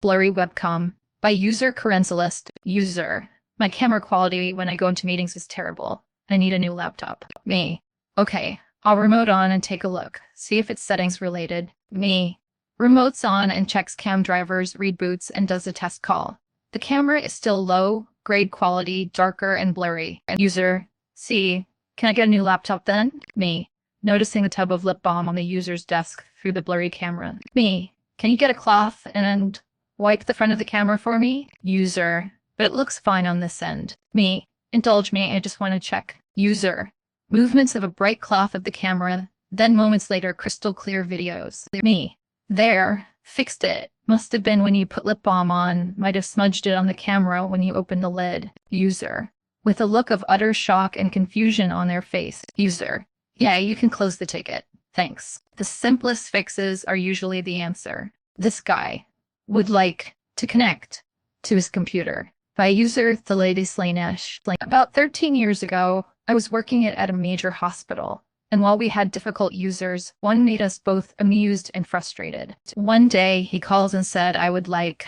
Blurry Webcam by user List. User. My camera quality when I go into meetings is terrible. I need a new laptop. Me. Okay, I'll remote on and take a look. See if it's settings related. Me. Remotes on and checks cam drivers, reboots, and does a test call. The camera is still low, grade quality, darker, and blurry. User. C. Can I get a new laptop then? Me. Noticing the tub of lip balm on the user's desk through the blurry camera. Me. Can you get a cloth and wipe the front of the camera for me? User. But it looks fine on this end. Me. Indulge me, I just want to check. User. Movements of a bright cloth of the camera, then moments later crystal clear videos. Me. There. Fixed it. Must have been when you put lip balm on. Might have smudged it on the camera when you opened the lid. User. With a look of utter shock and confusion on their face. User. Yeah, you can close the ticket. Thanks. The simplest fixes are usually the answer. This guy would like to connect to his computer. By user talesfromtechsupport. About 13 years ago, I was working at a major hospital, and while we had difficult users, one made us both amused and frustrated. One day, he calls and said I would like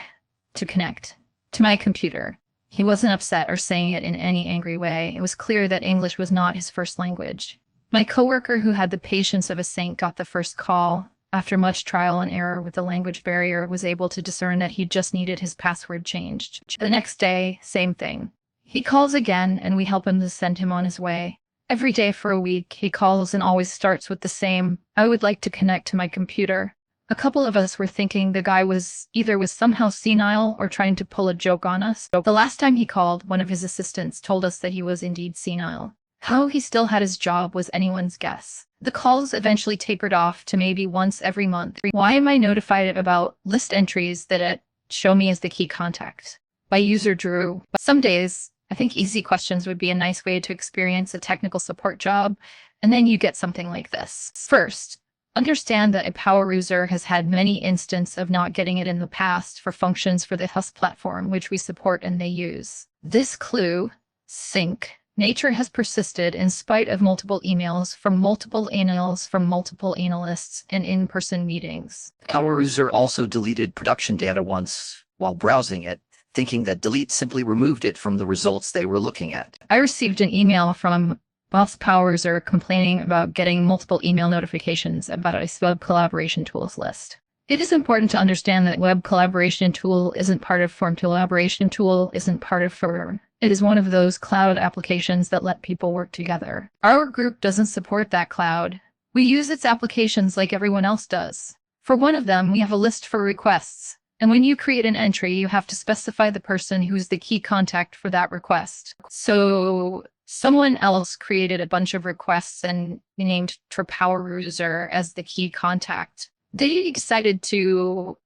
to connect to my computer. He wasn't upset or saying it in any angry way. It was clear that English was not his first language. My coworker, who had the patience of a saint, got the first call. After much trial and error with the language barrier, was able to discern that he just needed his password changed. The next day, same thing. He calls again, and we help him to send him on his way. Every day for a week, he calls and always starts with the same, I would like to connect to my computer. A couple of us were thinking the guy was somehow senile or trying to pull a joke on us. The last time he called, one of his assistants told us that he was indeed senile. How he still had his job was anyone's guess. The calls eventually tapered off to maybe once every month. Why am I notified about list entries that show me as the key contact? By user Drew. Some days, I think easy questions would be a nice way to experience a technical support job, and then you get something like this. First, understand that a power user has had many instances of not getting it in the past for functions for the HUS platform, which we support and they use. This clue, sync. Nature has persisted in spite of multiple emails from multiple analysts and in-person meetings. Our user also deleted production data once while browsing it, thinking that delete simply removed it from the results they were looking at. I received an email from Boss Power user complaining about getting multiple email notifications about a web collaboration tools list. It is important to understand that web collaboration tool isn't part of Form collaboration tool isn't part of Form. It is one of those cloud applications that let people work together. Our group doesn't support that cloud. We use its applications like everyone else does. For one of them, we have a list for requests. And when you create an entry, you have to specify the person who's the key contact for that request. So someone else created a bunch of requests and named for power user as the key contact. They decided to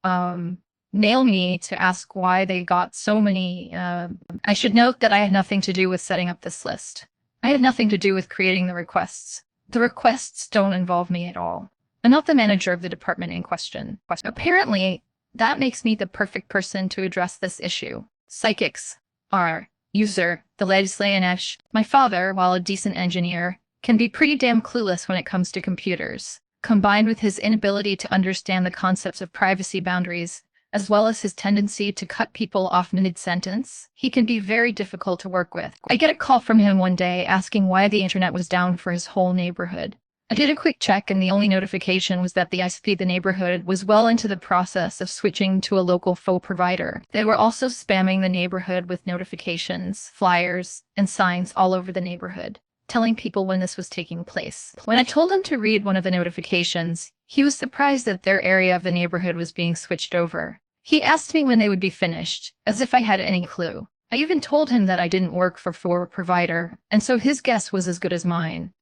nail me to ask why they got so many. I should note that I had nothing to do with setting up this list. I had nothing to do with creating the requests. The requests don't involve me at all. I'm not the manager of the department in question. Apparently, that makes me the perfect person to address this issue. Psychics are user, the legislative. My father, while a decent engineer, can be pretty damn clueless when it comes to computers. Combined with his inability to understand the concepts of privacy boundaries, as well as his tendency to cut people off mid-sentence, he can be very difficult to work with. I get a call from him one day asking why the internet was down for his whole neighborhood. I did a quick check and the only notification was that the ISP of the neighborhood was well into the process of switching to a local faux provider. They were also spamming the neighborhood with notifications, flyers, and signs all over the neighborhood, telling people when this was taking place. When I told him to read one of the notifications, he was surprised that their area of the neighborhood was being switched over. He asked me when they would be finished, as if I had any clue. I even told him that I didn't work for a provider, and so his guess was as good as mine.